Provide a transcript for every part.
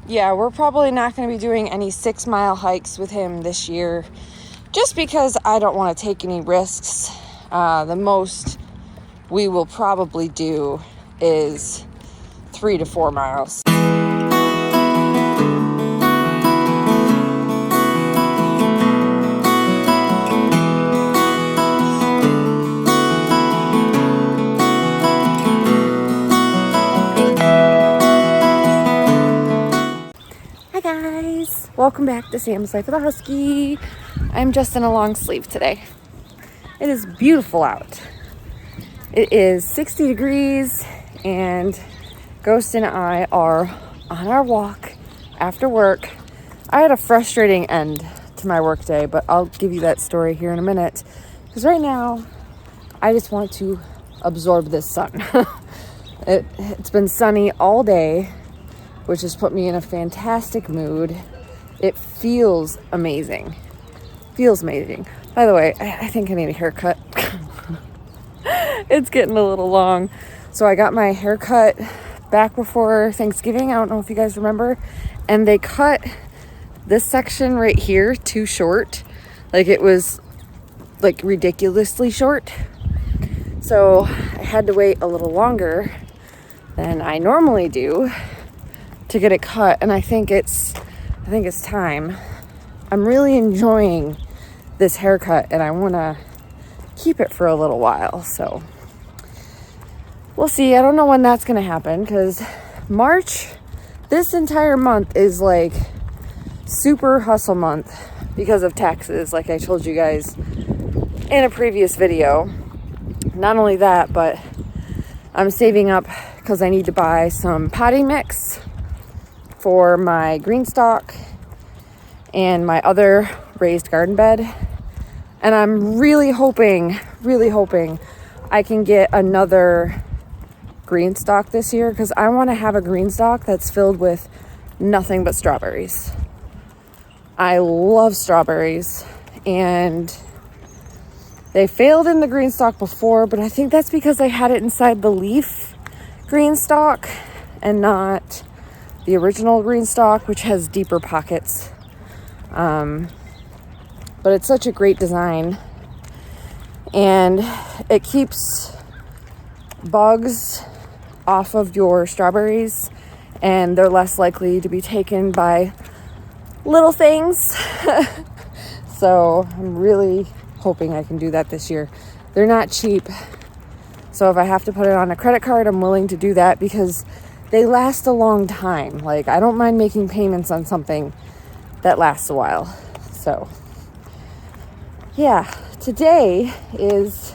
yeah, we're probably not going to be doing any 6-mile hikes with him this year, just because I don't want to take any risks. The most we will probably do is 3 to 4 miles. Hi guys, welcome back to Sam's Life with a Husky. I'm just in a long sleeve today. It is beautiful out. It is 60 degrees and Ghost and I are on our walk after work. I had a frustrating end to my work day, but I'll give you that story here in a minute. Because right now, I just want to absorb this sun. It's been sunny all day, which has put me in a fantastic mood. It feels amazing. By the way, I think I need a haircut. It's getting a little long. So I got my haircut back before Thanksgiving. I don't know if you guys remember. And they cut this section right here too short. Like it was like ridiculously short. So I had to wait a little longer than I normally do to get it cut. And I think it's time. I'm really enjoying this haircut and I want to keep it for a little while. So we'll see. I don't know when that's going to happen because March, this entire month is like super hustle month because of taxes, like I told you guys in a previous video. Not only that, but I'm saving up because I need to buy some potting mix for my green stock and my other raised garden bed. And I'm really hoping I can get another green stock this year because I want to have a green stock that's filled with nothing but strawberries. I love strawberries and they failed in the green stock before, but I think that's because I had it inside the leaf green stock and not the original green stock, which has deeper pockets. But it's such a great design and it keeps bugs off of your strawberries and they're less likely to be taken by little things. So I'm really hoping I can do that this year. They're not cheap. So if I have to put it on a credit card, I'm willing to do that because they last a long time. Like I don't mind making payments on something that lasts a while. So yeah, today is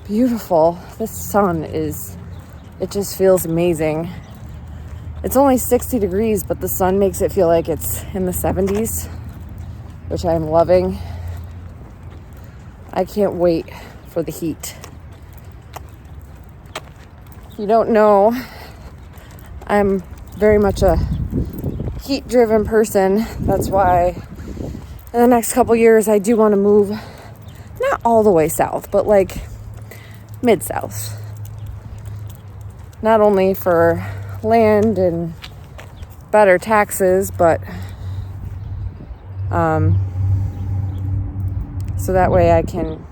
beautiful. The sun it just feels amazing. It's only 60 degrees, but the sun makes it feel like it's in the 70s, which I'm loving. I can't wait for the heat. If you don't know, I'm very much a heat-driven person. That's why in the next couple years, I do want to move, not all the way south, but like mid-south. Not only for land and better taxes, but so that way I can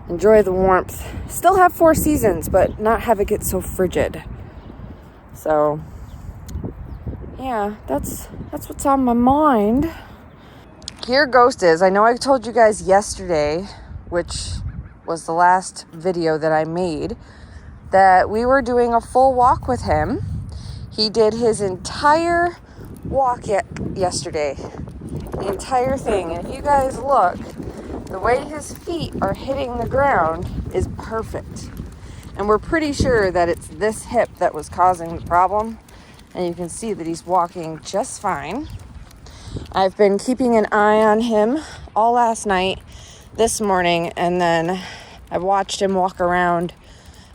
enjoy the warmth. Still have 4 seasons, but not have it get so frigid. So yeah, that's what's on my mind. Here Ghost is. I know I told you guys yesterday, which was the last video that I made, that we were doing a full walk with him. He did his entire walk yesterday. The entire thing. And if you guys look, the way his feet are hitting the ground is perfect. And we're pretty sure that it's this hip that was causing the problem. And you can see that he's walking just fine. I've been keeping an eye on him all last night, this morning, and then I watched him walk around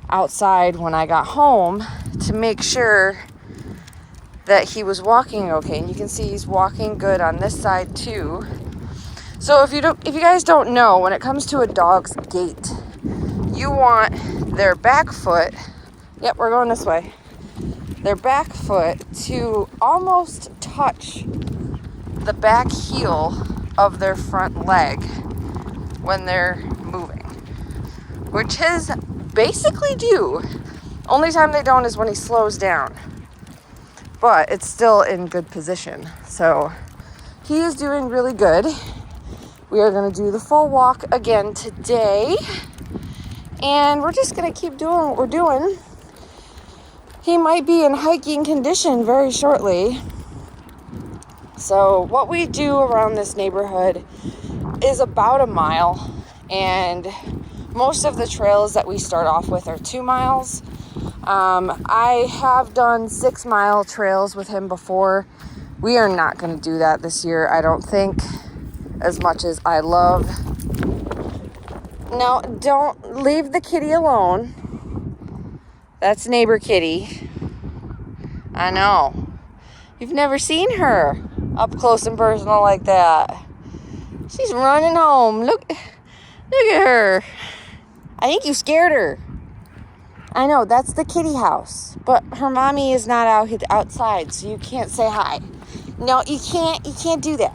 outside when I got home to make sure that he was walking okay. And you can see he's walking good on this side too. So if you guys don't know, when it comes to a dog's gait, you want their back foot, yep, we're going this way. their back foot to almost touch the back heel of their front leg when they're moving, which is basically due. Only time they don't is when he slows down, but it's still in good position. So he is doing really good. We are going to do the full walk again today, and we're just going to keep doing what we're doing. He might be in hiking condition very shortly. So what we do around this neighborhood is about a mile, and most of the trails that we start off with are 2 miles. I have done 6-mile trails with him before. We are not going to do that this year, I don't think, as much as I love. No, don't leave the kitty alone. That's neighbor kitty. I know. You've never seen her up close and personal like that. She's running home. Look at her. I think you scared her. I know, that's the kitty house, but her mommy is not outside, so you can't say hi. No, you can't do that.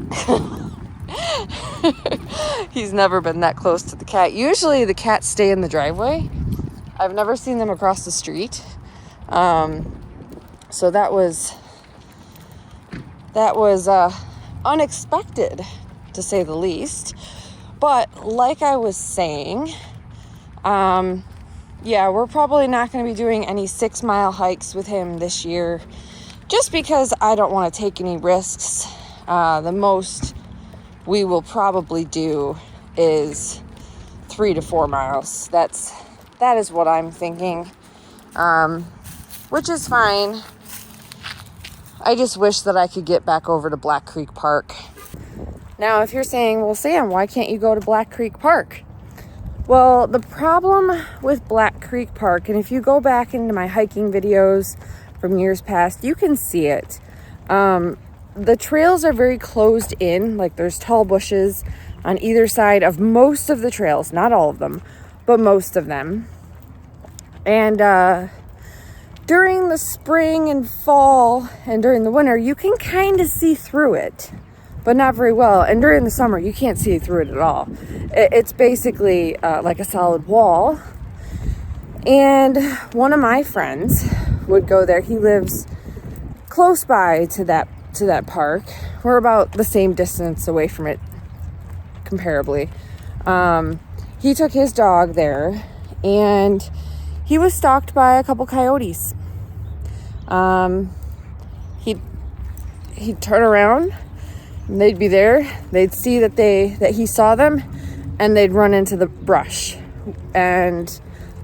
He's never been that close to the cat. Usually the cats stay in the driveway. I've never seen them across the street. So that was unexpected, to say the least. But like I was saying, yeah, we're probably not going to be doing any 6-mile hikes with him this year, just because I don't want to take any risks. The most we will probably do is 3 to 4 miles. That is what I'm thinking, which is fine. I just wish that I could get back over to Black Creek Park. Now, if you're saying, well, Sam, why can't you go to Black Creek Park? Well, the problem with Black Creek Park, and if you go back into my hiking videos from years past, you can see it. The trails are very closed in, like there's tall bushes on either side of most of the trails, not all of them, but most of them. And during the spring and fall and during the winter, you can kind of see through it, but not very well. And during the summer, you can't see through it at all. It's basically like a solid wall. And one of my friends would go there. He lives close by to that park. We're about the same distance away from it, comparably. He took his dog there, and he was stalked by a couple coyotes. He'd turn around, and they'd be there. They'd see that he saw them, and they'd run into the brush. And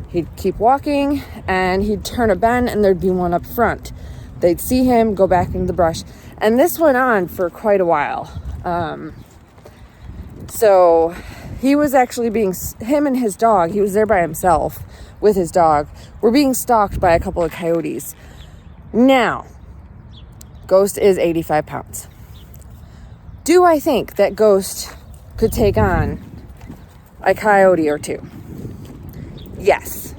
he'd keep walking, and he'd turn a bend, and there'd be one up front. They'd see him, go back into the brush. And this went on for quite a while. So he was actually him and his dog, he was there by himself with his dog, were being stalked by a couple of coyotes. Now, Ghost is 85 pounds. Do I think that Ghost could take on a coyote or two? Yes.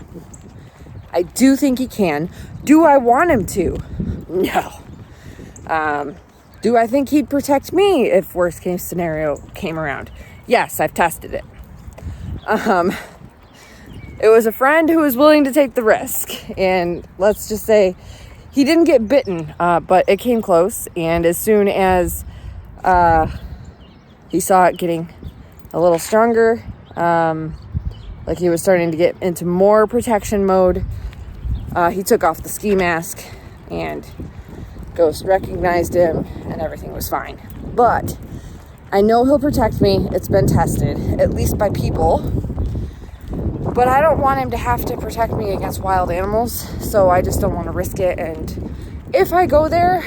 I do think he can. Do I want him to? No. Do I think he'd protect me if worst case scenario came around? Yes, I've tested it. It was a friend who was willing to take the risk, and let's just say he didn't get bitten, but it came close. And as soon as he saw it getting a little stronger, like he was starting to get into more protection mode, he took off the ski mask, and Ghost recognized him, and everything was fine. But I know he'll protect me. It's been tested, at least by people. But I don't want him to have to protect me against wild animals, so I just don't want to risk it. And if I go there,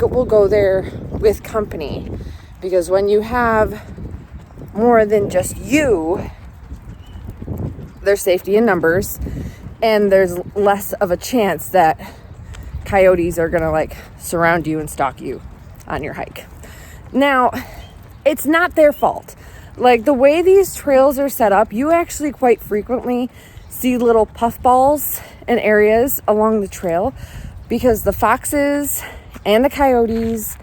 will go there with company. Because when you have more than just you, there's safety in numbers, and there's less of a chance that coyotes are gonna surround you and stalk you on your hike. Now, it's not their fault. The way these trails are set up, you actually quite frequently see little puffballs in areas along the trail, because the foxes and the coyotes,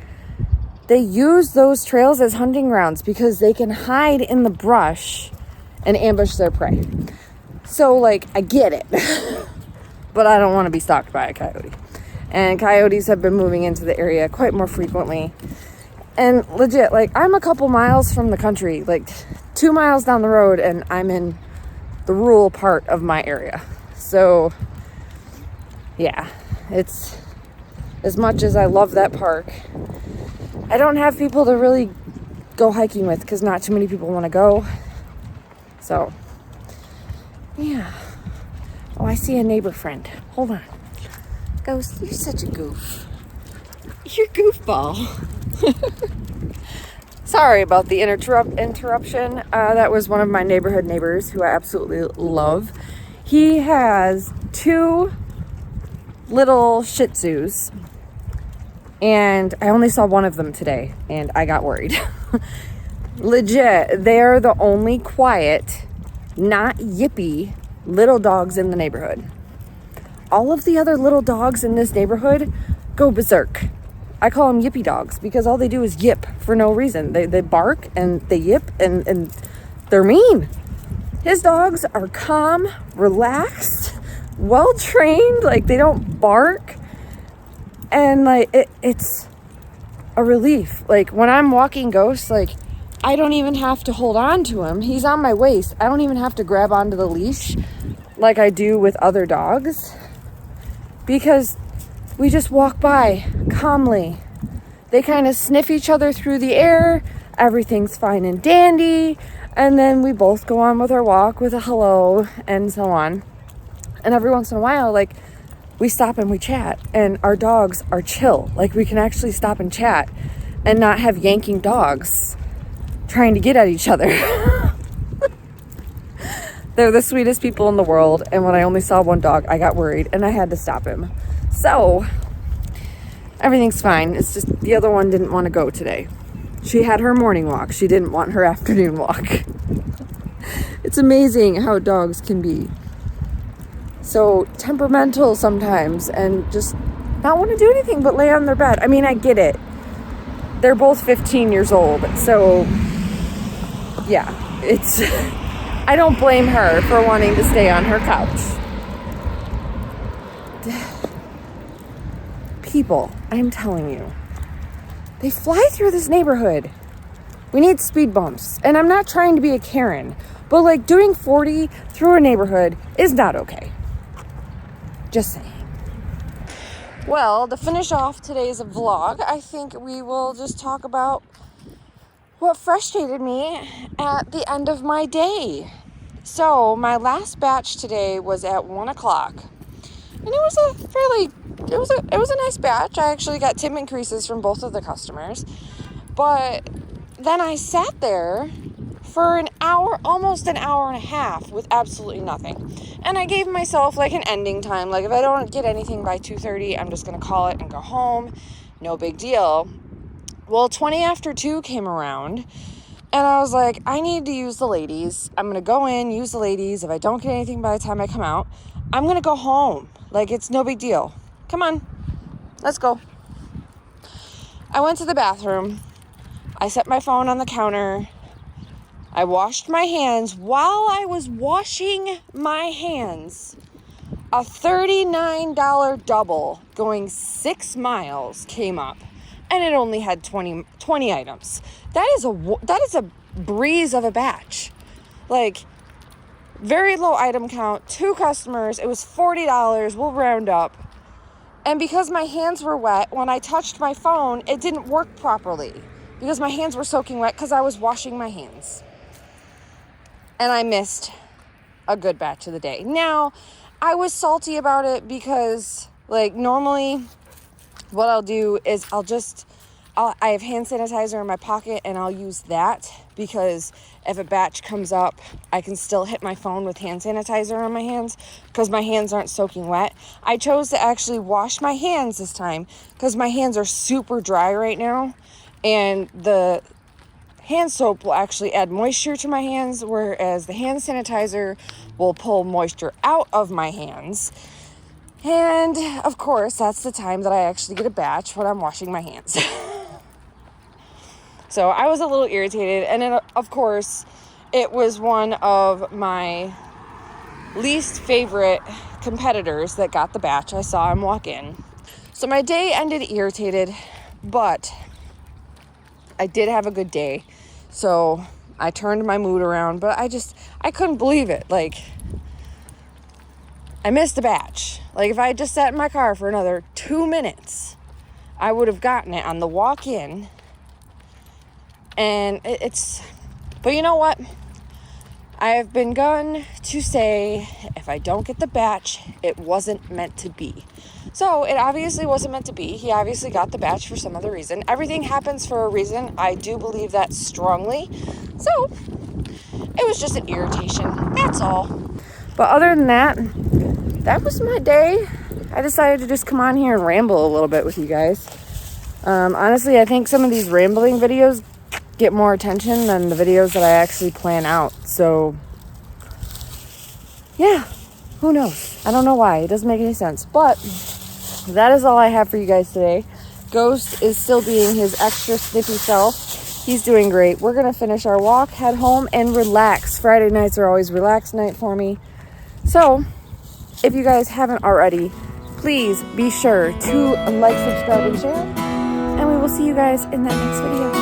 they use those trails as hunting grounds because they can hide in the brush and ambush their prey. So, like, I get it, but I don't want to be stalked by a coyote. And coyotes have been moving into the area quite more frequently. And legit, like, I'm a couple miles from the country, like 2 miles down the road, and I'm in the rural part of my area. So, yeah, it's, as much as I love that park, I don't have people to really go hiking with because not too many people want to go. So, yeah. Oh, I see a neighbor friend. Hold on. Ghost, you're such a goof. You're goofball. Sorry about the interruption. That was one of my neighborhood neighbors who I absolutely love. He has 2 little Shih Tzus, and I only saw one of them today, and I got worried. Legit, they're the only quiet, not yippy little dogs in the neighborhood. All of the other little dogs in this neighborhood go berserk. I call them yippy dogs because all they do is yip for no reason. They bark and they yip and they're mean. His dogs are calm, relaxed, well trained. Like, they don't bark, and like it's a relief. Like, when I'm walking Ghost, like, I don't even have to hold on to him. He's on my waist. I don't even have to grab onto the leash like I do with other dogs because we just walk by calmly. They kind of sniff each other through the air. Everything's fine and dandy. And then we both go on with our walk with a hello and so on. And every once in a while, like, we stop and we chat. And our dogs are chill. Like, we can actually stop and chat and not have yanking dogs trying to get at each other. They're the sweetest people in the world. And when I only saw one dog, I got worried and I had to stop him. So, everything's fine. It's just the other one didn't want to go today. She had her morning walk. She didn't want her afternoon walk. It's amazing how dogs can be so temperamental sometimes and just not want to do anything but lay on their bed. I mean, I get it. They're both 15 years old. So, yeah, it's... I don't blame her for wanting to stay on her couch. People, I'm telling you, they fly through this neighborhood. We need speed bumps. And I'm not trying to be a Karen, but like doing 40 through a neighborhood is not okay. Just saying. Well, to finish off today's vlog, I think we will just talk about what frustrated me at the end of my day. So my last batch today was at 1 o'clock. And it was a nice batch. I actually got tip increases from both of the customers. But then I sat there for an hour, almost an hour and a half with absolutely nothing. And I gave myself like an ending time. Like, if I don't get anything by 2:30, I'm just going to call it and go home. No big deal. Well, 20 after 2 came around. And I was like, I need to use the ladies. I'm going to go in, use the ladies. If I don't get anything by the time I come out, I'm going to go home. Like, it's no big deal. Come on. Let's go. I went to the bathroom. I set my phone on the counter. I washed my hands. While I was washing my hands, a $39 double going 6 miles came up. And it only had 20 items. That is a breeze of a batch. Like, very low item count, 2 customers. It was $40. We'll round up. And because my hands were wet, when I touched my phone, it didn't work properly. Because my hands were soaking wet because I was washing my hands. And I missed a good batch of the day. Now, I was salty about it because, like, normally what I'll do is I have hand sanitizer in my pocket and I'll use that because if a batch comes up, I can still hit my phone with hand sanitizer on my hands because my hands aren't soaking wet. I chose to actually wash my hands this time because my hands are super dry right now, and the hand soap will actually add moisture to my hands, whereas the hand sanitizer will pull moisture out of my hands. And of course, that's the time that I actually get a batch when I'm washing my hands. So I was a little irritated. And then, of course, it was one of my least favorite competitors that got the batch. I saw him walk in. So my day ended irritated, but I did have a good day. So I turned my mood around, but I couldn't believe it. Like, I missed a batch. Like, if I had just sat in my car for another 2 minutes, I would have gotten it on the walk in. And but you know what? I have been going to say, if I don't get the batch, it wasn't meant to be. So it obviously wasn't meant to be. He obviously got the batch for some other reason. Everything happens for a reason. I do believe that strongly. So it was just an irritation. That's all. But other than that, that was my day. I decided to just come on here and ramble a little bit with you guys. Honestly, I think some of these rambling videos get more attention than the videos that I actually plan out. So, yeah, who knows? I don't know why. It doesn't make any sense. But that is all I have for you guys today. Ghost is still being his extra snippy self. He's doing great. We're going to finish our walk, head home, and relax. Friday nights are always relax night for me. So, if you guys haven't already, please be sure to like, subscribe, and share. And we will see you guys in that next video.